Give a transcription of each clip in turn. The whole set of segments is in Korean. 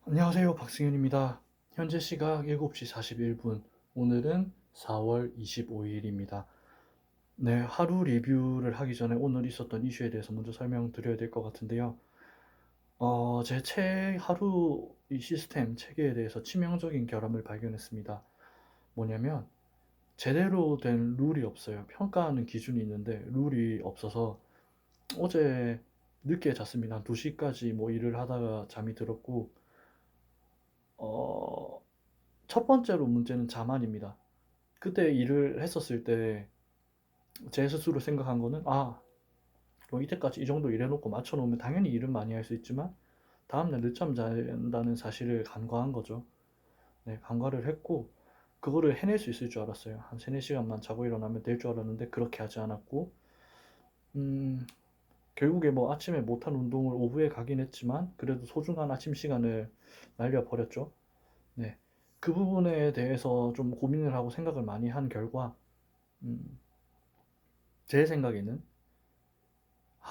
안녕하세요. 박승현입니다. 현재 시각 7시 41분. 오늘은 4월 25일입니다. 네, 하루 리뷰를 하기 전에 오늘 있었던 이슈에 대해서 먼저 설명드려야 될 것 같은데요. 제 하루 이 시스템 체계에 대해서 치명적인 결함을 발견했습니다. 뭐냐면, 제대로 된 룰이 없어요. 평가하는 기준이 있는데, 룰이 없어서 어제 늦게 잤습니다. 한 2시까지 뭐 일을 하다가 잠이 들었고, 어, 첫 번째로 문제는 자만입니다. 그때 일을 했었을 때 제 스스로 생각한 거는 뭐 이때까지 이 정도 일해놓고 맞춰놓으면 당연히 일은 많이 할 수 있지만 다음날 늦잠 잔다는 사실을 간과한 거죠. 네, 간과를 했고 그거를 해낼 수 있을 줄 알았어요. 한 3, 4시간만 자고 일어나면 될 줄 알았는데 그렇게 하지 않았고 음, 결국에 뭐 아침에 못한 운동을 오후에 가긴 했지만 그래도 소중한 아침 시간을 날려버렸죠. 네, 그 부분에 대해서 좀 고민을 하고 생각을 많이 한 결과 음, 제 생각에는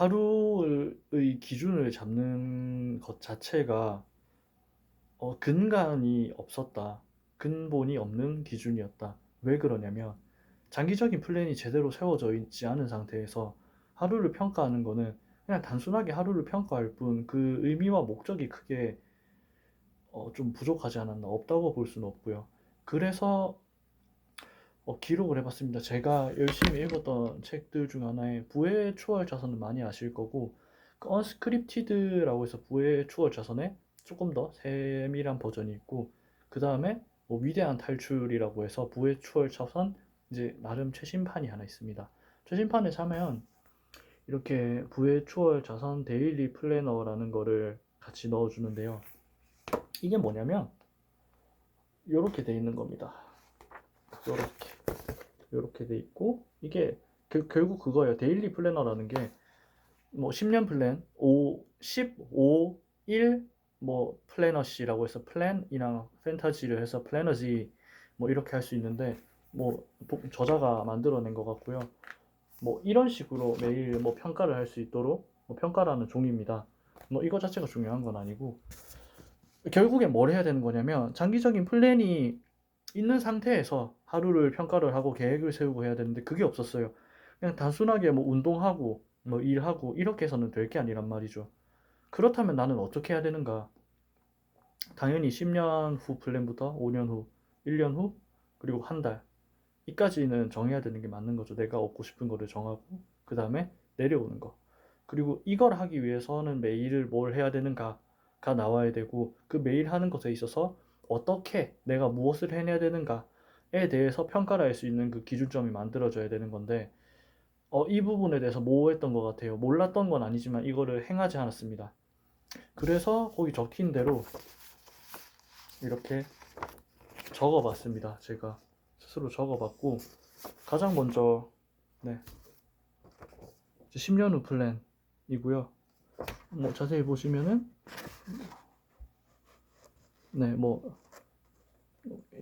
하루의 기준을 잡는 것 자체가 근간이 없었다. 근본이 없는 기준이었다. 왜 그러냐면 장기적인 플랜이 제대로 세워져 있지 않은 상태에서 하루를 평가하는 거는 그냥 단순하게 하루를 평가할 뿐 그 의미와 목적이 크게 좀 부족하지 않았나 없다고 볼 수는 없고요. 그래서 기록을 해봤습니다. 제가 열심히 읽었던 책들 중 하나에 부의 추월 자선은 많이 아실 거고 그 언스크립티드라고 해서 부의 추월 자선의 조금 더 세밀한 버전이 있고 그 다음에 뭐 위대한 탈출이라고 해서 부의 추월 자선 이제 나름 최신판이 하나 있습니다. 최신판에 사면 이렇게 부의 추월 자선 데일리 플래너라는 거를 같이 넣어주는데요. 이게 뭐냐면 이렇게 돼 있는 겁니다. 이렇게 이렇게 돼 있고 이게 결국 그거예요. 데일리 플래너라는 게 뭐 10년 플랜, 10, 5, 1, 뭐 플래너시라고 해서 플랜이랑 판타지를 해서 플래너지 뭐 이렇게 할 수 있는데 뭐 저자가 만들어낸 것 같고요. 뭐 이런 식으로 매일 뭐 평가를 할 수 있도록 뭐 평가라는 종입니다. 뭐 이거 자체가 중요한 건 아니고 결국엔 뭘 해야 되는 거냐면 장기적인 플랜이 있는 상태에서 하루를 평가를 하고 계획을 세우고 해야 되는데 그게 없었어요. 그냥 단순하게 뭐 운동하고 뭐 일하고 이렇게 해서는 될 게 아니란 말이죠. 그렇다면 나는 어떻게 해야 되는가? 당연히 10년 후 플랜부터 5년 후, 1년 후, 그리고 한 달. 이까지는 정해야 되는 게 맞는 거죠. 내가 얻고 싶은 거를 정하고, 그 다음에 내려오는 거. 그리고 이걸 하기 위해서는 매일 뭘 해야 되는가가 나와야 되고, 그 매일 하는 것에 있어서 어떻게 내가 무엇을 해내야 되는가에 대해서 평가를 할 수 있는 그 기준점이 만들어져야 되는 건데, 이 부분에 대해서 모호했던 것 같아요. 몰랐던 건 아니지만 이거를 행하지 않았습니다. 그래서 거기 적힌 대로 이렇게 적어봤습니다. 제가 스스로 적어봤고, 가장 먼저, 네, 10년 후 플랜이고요. 뭐 자세히 보시면은 네, 뭐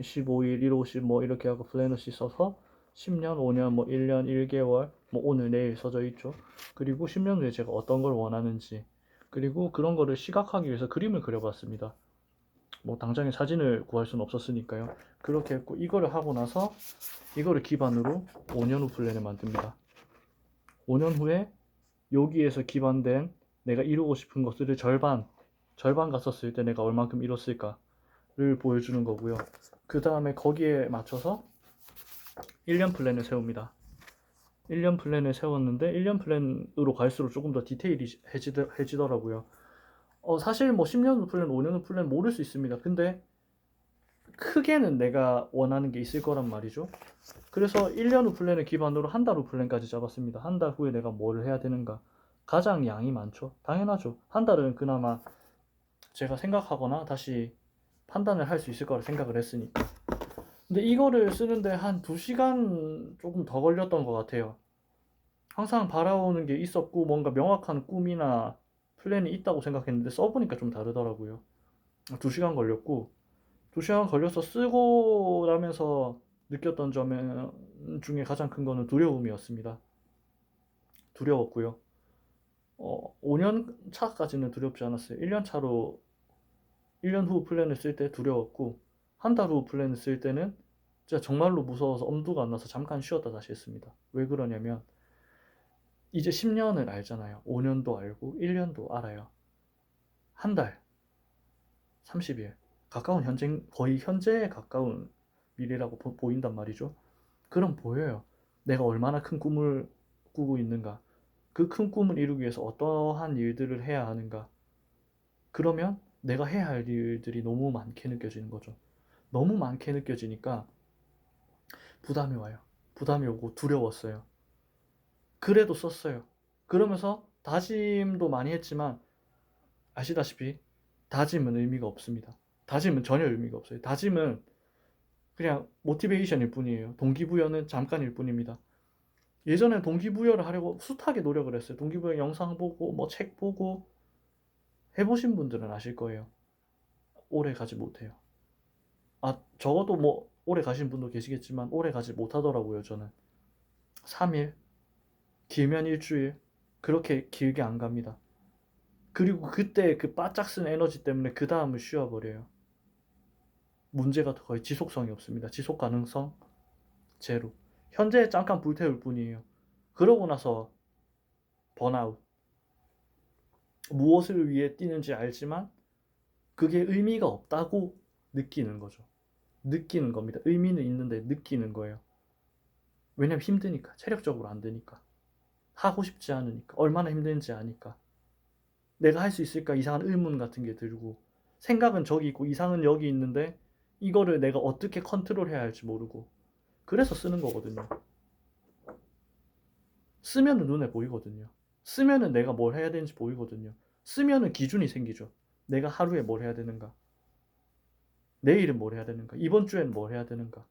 15일, 150 뭐 이렇게 하고 플래너시 써서 10년, 5년, 뭐 1년, 1개월, 뭐 오늘, 내일 써져 있죠. 그리고 10년 후에 제가 어떤 걸 원하는지, 그리고 그런 거를 시각하기 위해서 그림을 그려봤습니다. 뭐 당장에 사진을 구할 수는 없었으니까요. 그렇게 했고 이거를 하고 나서 이거를 기반으로 5년 후 플랜을 만듭니다. 5년 후에 여기에서 기반된 내가 이루고 싶은 것들을 절반 갔었을 때 내가 얼만큼 이뤘을까를 보여주는 거고요. 그 다음에 거기에 맞춰서 1년 플랜을 세웁니다. 1년 플랜을 세웠는데 1년 플랜으로 갈수록 조금 더 디테일이 해지더라고요. 사실 뭐 10년 후 플랜, 5년 후 플랜 모를 수 있습니다. 근데 크게는 내가 원하는 게 있을 거란 말이죠. 그래서 1년 후 플랜을 기반으로 한 달 후 플랜까지 잡았습니다. 한 달 후에 내가 뭘 해야 되는가. 가장 양이 많죠. 당연하죠. 한 달은 그나마 제가 생각하거나 다시 판단을 할 수 있을 거라 생각을 했으니까. 근데 이거를 쓰는데 한 2시간 조금 더 걸렸던 것 같아요. 항상 바라오는 게 있었고 뭔가 명확한 꿈이나 플랜이 있다고 생각했는데 써보니까 좀 다르더라고요. 2시간 걸렸고 2시간 걸려서 쓰고 나면서 느꼈던 점 중에 가장 큰 거는 두려움이었습니다. 두려웠고요. 5년 차까지는 두렵지 않았어요. 1년 차로 1년 후 플랜을 쓸 때 두려웠고, 한 달 후 플랜을 쓸 때는 진짜 정말로 무서워서 엄두가 안 나서 잠깐 쉬었다 다시 했습니다. 왜 그러냐면 이제 10년을 알잖아요. 5년도 알고 1년도 알아요. 한 달, 30일. 가까운 현재, 거의 현재에 가까운 미래라고 보인단 말이죠. 그럼 보여요. 내가 얼마나 큰 꿈을 꾸고 있는가. 그 큰 꿈을 이루기 위해서 어떠한 일들을 해야 하는가. 그러면 내가 해야 할 일들이 너무 많게 느껴지는 거죠. 너무 많게 느껴지니까 부담이 와요. 부담이 오고 두려웠어요. 그래도 썼어요. 그러면서 다짐도 많이 했지만 아시다시피 다짐은 의미가 없습니다. 다짐은 전혀 의미가 없어요. 다짐은 그냥 모티베이션일 뿐이에요. 동기부여는 잠깐일 뿐입니다. 예전에 동기부여를 하려고 숱하게 노력을 했어요. 동기부여 영상 보고 뭐 책 보고 해보신 분들은 아실 거예요. 오래 가지 못해요. 적어도 뭐 오래 가신 분도 계시겠지만 오래 가지 못하더라고요, 저는. 3일, 길면 일주일, 그렇게 길게 안 갑니다. 그리고 그때 그 바짝 쓴 에너지 때문에 그 다음을 쉬어버려요. 문제가 거의 지속성이 없습니다. 지속 가능성 제로. 현재 잠깐 불태울 뿐이에요. 그러고 나서 번아웃. 무엇을 위해 뛰는지 알지만 그게 의미가 없다고 느끼는 거죠. 느끼는 겁니다. 의미는 있는데 느끼는 거예요. 왜냐면 힘드니까. 체력적으로 안 되니까. 하고 싶지 않으니까. 얼마나 힘든지 아니까. 내가 할 수 있을까 이상한 의문 같은 게 들고, 생각은 저기 있고 이상은 여기 있는데 이거를 내가 어떻게 컨트롤해야 할지 모르고, 그래서 쓰는 거거든요. 쓰면은 눈에 보이거든요. 쓰면은 내가 뭘 해야 되는지 보이거든요. 쓰면은 기준이 생기죠. 내가 하루에 뭘 해야 되는가, 내일은 뭘 해야 되는가, 이번 주엔 뭘 해야 되는가,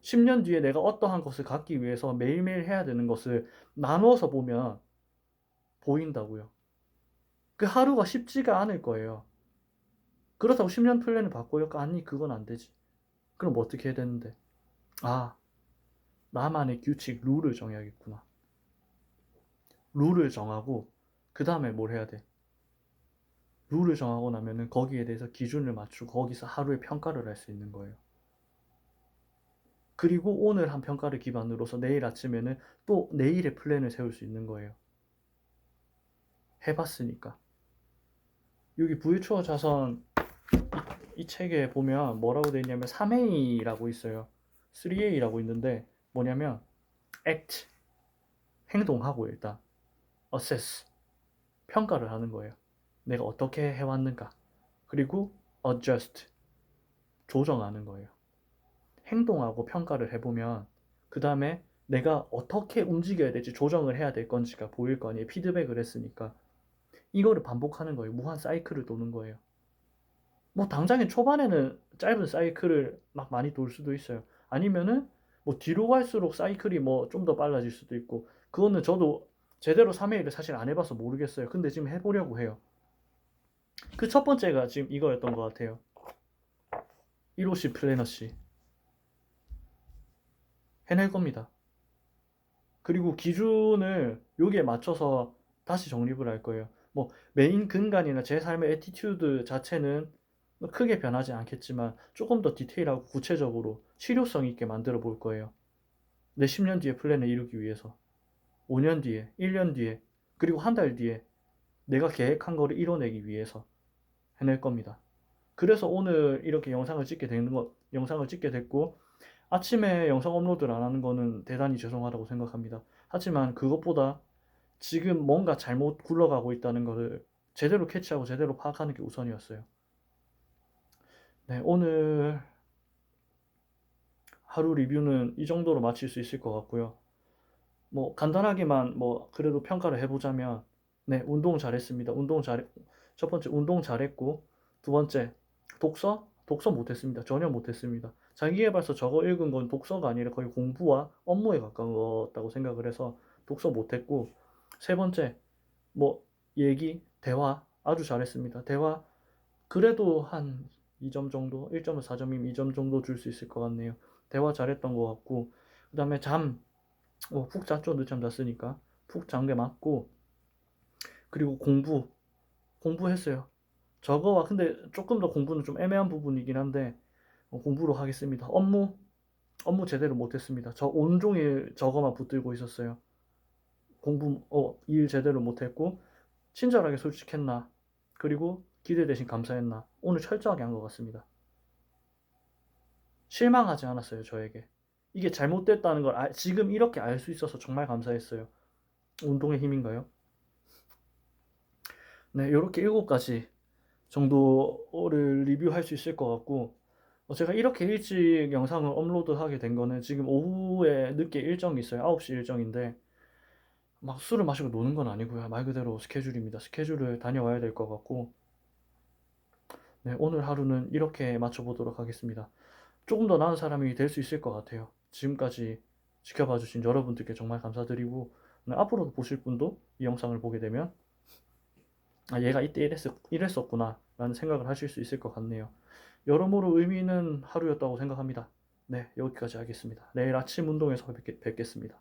10년 뒤에 내가 어떠한 것을 갖기 위해서 매일매일 해야 되는 것을 나누어서 보면 보인다고요. 그 하루가 쉽지가 않을 거예요. 그렇다고 10년 플랜을 바꿔요? 아니, 그건 안 되지. 그럼 뭐 어떻게 해야 되는데? 아, 나만의 규칙, 룰을 정해야겠구나. 룰을 정하고, 그 다음에 뭘 해야 돼? 룰을 정하고 나면은 거기에 대해서 기준을 맞추고 거기서 하루의 평가를 할 수 있는 거예요. 그리고 오늘 한 평가를 기반으로서 내일 아침에는 또 내일의 플랜을 세울 수 있는 거예요. 해봤으니까. 여기 부유추어 자선 이 책에 보면 뭐라고 되어 있냐면 3A라고 있어요. 3A라고 있는데 뭐냐면 act, 행동하고 일단 assess, 평가를 하는 거예요. 내가 어떻게 해왔는가. 그리고 adjust, 조정하는 거예요. 행동하고 평가를 해보면 그 다음에 내가 어떻게 움직여야 될지 조정을 해야 될 건지가 보일 거 아니에요. 피드백을 했으니까. 이거를 반복하는 거예요. 무한 사이클을 도는 거예요. 뭐 당장에 초반에는 짧은 사이클을 막 많이 돌 수도 있어요. 아니면은 뭐 뒤로 갈수록 사이클이 뭐 좀 더 빨라질 수도 있고, 그거는 저도 제대로 3회를 사실 안 해봐서 모르겠어요. 근데 지금 해보려고 해요. 그 첫 번째가 지금 이거였던 것 같아요. 1호씨 플래너씨 해낼 겁니다. 그리고 기준을 여기에 맞춰서 다시 정립을 할 거예요. 뭐 메인 근간이나 제 삶의 애티튜드 자체는 크게 변하지 않겠지만 조금 더 디테일하고 구체적으로 실효성 있게 만들어 볼 거예요. 내 10년 뒤에 플랜을 이루기 위해서, 5년 뒤에, 1년 뒤에, 그리고 한 달 뒤에 내가 계획한 거를 이뤄내기 위해서 해낼 겁니다. 그래서 오늘 이렇게 영상을 찍게 됐고, 아침에 영상 업로드를 안 하는 거는 대단히 죄송하다고 생각합니다. 하지만 그것보다 지금 뭔가 잘못 굴러가고 있다는 것을 제대로 캐치하고 제대로 파악하는 게 우선이었어요. 네, 오늘 하루 리뷰는 이 정도로 마칠 수 있을 것 같고요. 뭐 간단하게만 뭐 그래도 평가를 해보자면, 네, 운동 잘했습니다. 첫 번째 운동 잘했고, 두 번째 독서 못했습니다. 전혀 못했습니다. 자기계발서 저거 읽은 건 독서가 아니라 거의 공부와 업무에 가까운 거다고 생각을 해서 독서 못했고, 세 번째 뭐 대화 아주 잘했습니다. 대화 그래도 한 2점 정도, 1점은 4점이면 2점 정도 줄 수 있을 것 같네요. 대화 잘했던 것 같고, 그 다음에 푹 잤죠. 늦잠 잤으니까. 푹 잔 게 맞고, 그리고 공부했어요. 저거와 근데 조금 더 공부는 좀 애매한 부분이긴 한데 공부로 하겠습니다. 업무 제대로 못했습니다. 저 온종일 저거만 붙들고 있었어요. 일 제대로 못했고 친절하게 솔직했나 그리고 기대 대신 감사했나 오늘 철저하게 한 것 같습니다. 실망하지 않았어요 저에게. 이게 잘못됐다는 걸 지금 이렇게 알 수 있어서 정말 감사했어요. 운동의 힘인가요? 네, 이렇게 7가지 정도를 리뷰할 수 있을 것 같고 제가 이렇게 일찍 영상을 업로드하게 된 거는 지금 오후에 늦게 일정이 있어요. 9시 일정인데 막 술을 마시고 노는 건 아니고요. 말 그대로 스케줄입니다. 스케줄을 다녀와야 될 것 같고 네, 오늘 하루는 이렇게 마쳐보도록 하겠습니다. 조금 더 나은 사람이 될 수 있을 것 같아요. 지금까지 지켜봐 주신 여러분들께 정말 감사드리고 네, 앞으로도 보실 분도 이 영상을 보게 되면 얘가 이때 이랬었구나 라는 생각을 하실 수 있을 것 같네요. 여러모로 의미 있는 하루였다고 생각합니다. 네, 여기까지 하겠습니다. 내일 아침 운동에서 뵙겠습니다.